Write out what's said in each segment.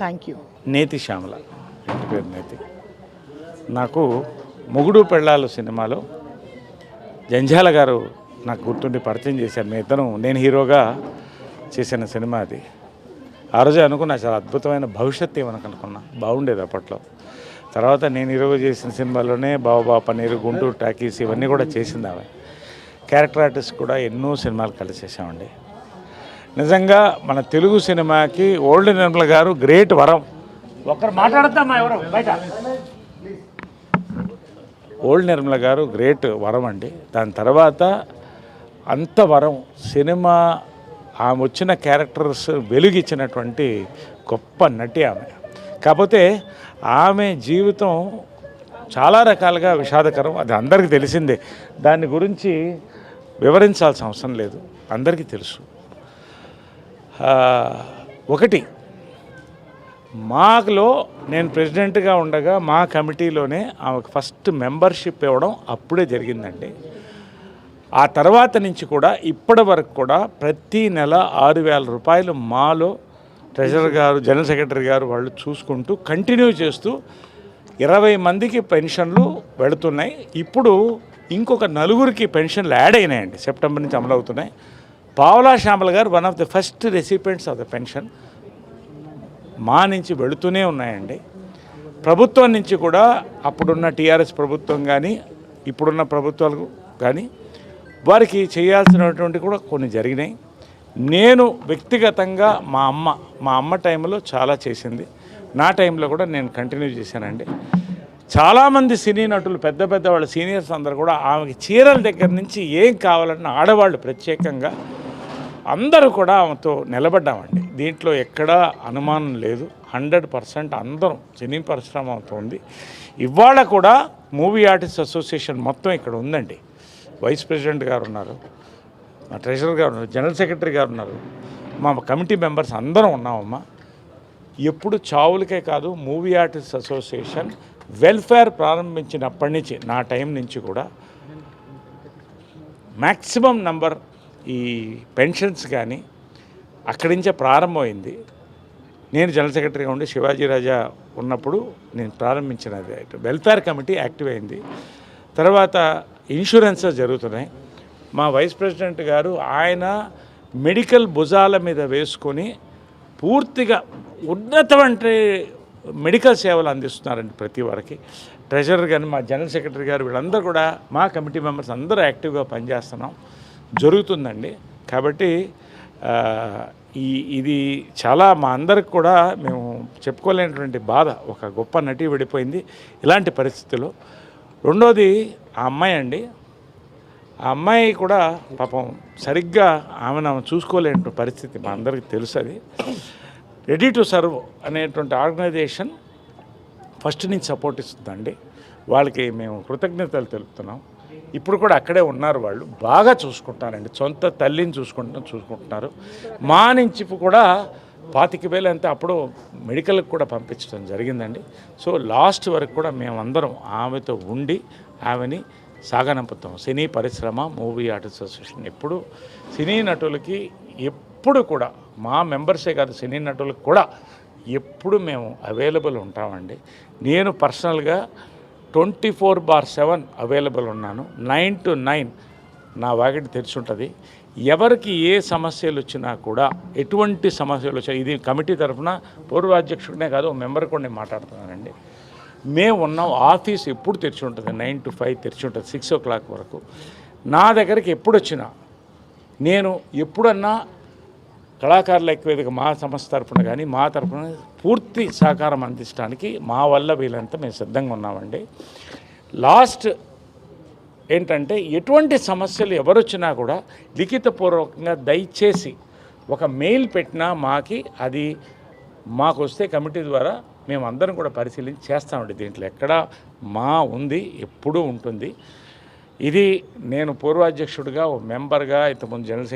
Thank you. నేతి శ్యామల, ఇంటి పేరు నేతి. నాకు మొగుడు పెళ్ళాలు సినిమాలో జంజాల గారు నాకు గుర్తుండి పరిచయం చేశారు. మీ ఇద్దరం, నేను హీరోగా చేసిన సినిమా అది. ఆ రోజే అనుకున్నా చాలా అద్భుతమైన భవిష్యత్తు ఏమని అనుకున్నా, బాగుండేది అప్పట్లో. తర్వాత నేను హీరోగా చేసిన సినిమాలోనే బాబా పన్నీరు, గుంటూరు టాకీస్ ఇవన్నీ కూడా చేసింది ఆమె. క్యారెక్టర్ ఆర్టిస్ట్ కూడా ఎన్నో సినిమాలు కలిసి చేసామండి. నిజంగా మన తెలుగు సినిమాకి ఓల్డ్ నిర్మల గారు గ్రేట్ వరం. ఒకరు మాట్లాడతామా ఎవరు బయట? ఓల్డ్ నిర్మల గారు గ్రేట్ వరం అండి. దాని తర్వాత అంత వరం సినిమా ఆమె వచ్చిన క్యారెక్టర్స్ వెలుగిచ్చినటువంటి గొప్ప నటి ఆమె. కాకపోతే ఆమె జీవితం చాలా రకాలుగా విషాదకరం, అది అందరికీ తెలిసిందే. దాని గురించి వివరించాల్సిన అవసరం లేదు, అందరికీ తెలుసు. ఒకటి, మాలో నేను ప్రెసిడెంట్గా ఉండగా మా కమిటీలోనే ఆమెకు ఫస్ట్ మెంబర్షిప్ ఇవ్వడం అప్పుడే జరిగిందండి. ఆ తర్వాత నుంచి కూడా ఇప్పటి వరకు కూడా ప్రతి నెల 6,000 రూపాయలు మాలో ట్రెజరర్ గారు, జనరల్ సెక్రటరీ గారు వాళ్ళు చూసుకుంటూ కంటిన్యూ చేస్తూ 20 మందికి పెన్షన్లు వెళుతున్నాయి. ఇప్పుడు ఇంకొక 4 పెన్షన్లు యాడ్ అయినాయండి, సెప్టెంబర్ నుంచి అమలు అవుతున్నాయి. పావలా శ్యామల గారు one of the first recipients of the pension మా నుంచి వెళుతూనే ఉన్నాయండి. ప్రభుత్వం నుంచి కూడా అప్పుడున్న టీఆర్ఎస్ ప్రభుత్వం కానీ ఇప్పుడున్న ప్రభుత్వాలు కానీ వారికి చేయాల్సినటువంటి కూడా కొన్ని జరిగినాయి. నేను వ్యక్తిగతంగా మా అమ్మ టైంలో చాలా చేసింది, నా టైంలో కూడా నేను కంటిన్యూ చేశానండి. చాలామంది సినీ నటులు, పెద్ద పెద్ద వాళ్ళ సీనియర్స్ అందరూ కూడా ఆమెకి చీరల దగ్గర నుంచి ఏం కావాలన్న ఆడవాళ్ళు ప్రత్యేకంగా అందరూ కూడా ఆమెతో నిలబడ్డామండి. దీంట్లో ఎక్కడా అనుమానం లేదు, 100% అందరం సినీ పరిశ్రమ అవుతుంది. ఇవాళ కూడా మూవీ ఆర్టిస్ట్ అసోసియేషన్ మొత్తం ఇక్కడ ఉందండి. వైస్ ప్రెసిడెంట్ గారు ఉన్నారు, మా ట్రెజరర్ గారు ఉన్నారు, జనరల్ సెక్రటరీ గారు ఉన్నారు, మా కమిటీ మెంబర్స్ అందరం ఉన్నామమ్మా. ఎప్పుడు చావులకే కాదు, మూవీ ఆర్టిస్ట్ అసోసియేషన్ వెల్ఫేర్ ప్రారంభించినప్పటి నుంచి నా టైం నుంచి కూడా మ్యాక్సిమం నంబర్ ఈ పెన్షన్స్ కానీ అక్కడి నుంచే ప్రారంభమైంది. నేను జనరల్ సెక్రటరీగా ఉండి శివాజీ రాజా ఉన్నప్పుడు నేను ప్రారంభించినది. వెల్ఫేర్ కమిటీ యాక్టివ్ అయింది. తర్వాత ఇన్సూరెన్సెస్ జరుగుతున్నాయి. మా వైస్ ప్రెసిడెంట్ గారు ఆయన మెడికల్ భుజాల మీద వేసుకొని పూర్తిగా ఉన్నతమైన మెడికల్ సేవలు అందిస్తున్నారండి ప్రతి వారికి. ట్రెజరర్ కానీ మా జనరల్ సెక్రటరీ గారు వీళ్ళందరూ కూడా, మా కమిటీ మెంబర్స్ అందరూ యాక్టివ్గా పనిచేస్తున్నాం, జరుగుతుందండి. కాబట్టి ఇది చాలా మా అందరికి కూడా మేము చెప్పుకోలేనటువంటి బాధ. ఒక గొప్ప నటి విడిపోయింది ఇలాంటి పరిస్థితుల్లో. రెండోది ఆ అమ్మాయి అండి, ఆ అమ్మాయి కూడా పాపం సరిగ్గా ఆమెను చూసుకోలేని పరిస్థితి మా అందరికీ తెలుసు. అది రెడీ టు సర్వ్ అనేటువంటి ఆర్గనైజేషన్ ఫస్ట్ నుంచి సపోర్ట్ ఇస్తుందండి. వాళ్ళకి మేము కృతజ్ఞతలు తెలుపుతున్నాం. ఇప్పుడు కూడా అక్కడే ఉన్నారు, వాళ్ళు బాగా చూసుకుంటారండి, సొంత తల్లిని చూసుకుంటున్నారు. మా నుంచి కూడా 25,000 అంతా అప్పుడు మెడికల్కి కూడా పంపించడం జరిగిందండి. సో లాస్ట్ వరకు కూడా మేమందరం ఆమెతో ఉండి ఆమెని సాగనంపుతాం. సినీ పరిశ్రమ, మూవీ ఆర్టిస్ట్ అసోసియేషన్ ఎప్పుడు సినీ నటులకి ఎప్పుడు కూడా, మా మెంబర్సే కాదు సినీ నటులకు కూడా ఎప్పుడు మేము అవైలబుల్ ఉంటామండి. నేను పర్సనల్గా 24/7 అవైలబుల్ ఉన్నాను. 9 to 9 నా వాకిటి తెరిచి ఉంటుంది. ఎవరికి ఏ సమస్యలు వచ్చినా కూడా, ఎటువంటి సమస్యలు వచ్చినా, ఇది కమిటీ తరఫున పూర్వాధ్యక్షుడినే కాదు మెంబర్ కూడా నేను మాట్లాడుతున్నానండి. మేము ఉన్నాం, ఆఫీస్ ఎప్పుడు తెరిచి ఉంటుంది, 9 to 5 తెరిచి ఉంటుంది, 6 o'clock వరకు. నా దగ్గరికి ఎప్పుడు వచ్చినా, నేను ఎప్పుడన్నా కళాకారుల ఐక్యవేదిక మా సంస్థ తరఫున కానీ మా తరఫున పూర్తి సహకారం అందించడానికి మా వల్ల వీళ్ళంతా మేము సిద్ధంగా ఉన్నామండి. లాస్ట్ ఏంటంటే, ఎటువంటి సమస్యలు ఎవరొచ్చినా కూడా లిఖితపూర్వకంగా దయచేసి ఒక మెయిల్ పెట్టినా అది మాకు వస్తే కమిటీ ద్వారా మేము అందరం కూడా పరిశీలించి చేస్తామండి. దీంట్లో ఎక్కడ మా ఉంది, ఎప్పుడూ ఉంటుంది. ఇది నేను పూర్వాధ్యక్షుడిగా, ఓ మెంబర్గా, ఇంతకుముందు జనరల్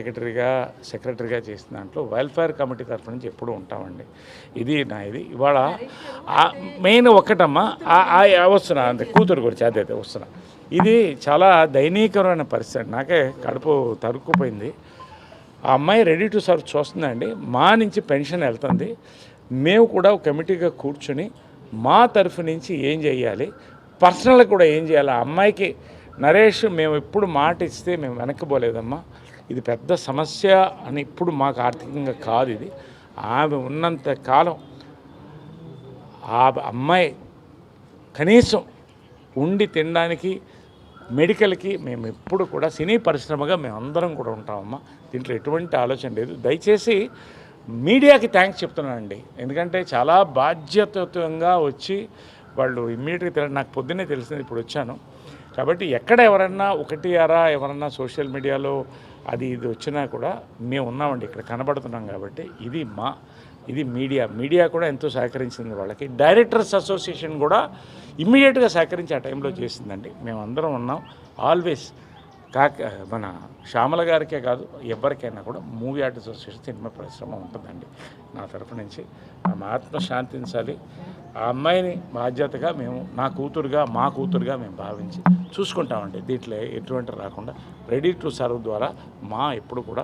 సెక్రటరీగా చేసిన దాంట్లో వెల్ఫేర్ కమిటీ తరఫు నుంచి ఎప్పుడూ ఉంటామండి. ఇది ఇవాళ మెయిన్ ఒక్కటమ్మా, వస్తున్నా అంతే, కూతురు గురించి అదే వస్తున్నా. ఇది చాలా దయనీయకరమైన పరిస్థితి, నాకే కడుపు తరుక్కుపోయింది. ఆ అమ్మాయి రెడీ టు సర్వ్ చూస్తుందండి, మా నుంచి పెన్షన్ వెళ్తుంది. మేము కూడా ఒక కమిటీగా కూర్చొని మా తరఫు నుంచి ఏం చేయాలి, పర్సనల్గా కూడా ఏం చేయాలి. ఆ అమ్మాయికి నరేష్ మేము ఎప్పుడు మాట ఇస్తే మేము వెనక్కిపోలేదమ్మా, ఇది పెద్ద సమస్య అని ఇప్పుడు మాకు ఆర్థికంగా కాదు, ఇది ఆమె ఉన్నంత కాలం ఆ అమ్మాయి కనీసం ఉండి తినడానికి మెడికల్కి మేము ఎప్పుడు కూడా సినీ పరిశ్రమగా మేము అందరం కూడా ఉంటామమ్మా. దీంట్లో ఎటువంటి ఆలోచన లేదు. దయచేసి మీడియాకి థ్యాంక్స్ చెప్తున్నానండి, ఎందుకంటే చాలా బాధ్యతయుతంగా వచ్చి వాళ్ళు ఇమ్మీడియట్గా నాకు పొద్దున్నే తెలిసింది, ఇప్పుడు వచ్చాను కాబట్టి ఎక్కడ ఎవరన్నా ఒకటి అరా ఎవరన్నా సోషల్ మీడియాలో అది ఇది వచ్చినా కూడా మేము ఉన్నామండి, ఇక్కడ కనబడుతున్నాం. కాబట్టి ఇది మీడియా కూడా ఎంతో సహకరించింది వాళ్ళకి. డైరెక్టర్స్ అసోసియేషన్ కూడా ఇమ్మీడియట్గా సహకరించి ఆ టైంలో చేసిందండి. మేమందరం ఉన్నాం ఆల్వేస్. మన శ్యామల గారికే కాదు ఎవరికైనా కూడా మూవీ ఆర్టిస్ట్ అసోసియేషన్ సినిమా పరిశ్రమ ఉంటుందండి. నా తరఫు నుంచి ఆమె ఆత్మ శాంతించాలి. ఆ అమ్మాయిని బాధ్యతగా మేము మా కూతురుగా మేము భావించి చూసుకుంటామండి. దీంట్లో ఎటువంటి రాకుండా రెడీ టు సర్వ్ ద్వారా ఎప్పుడు కూడా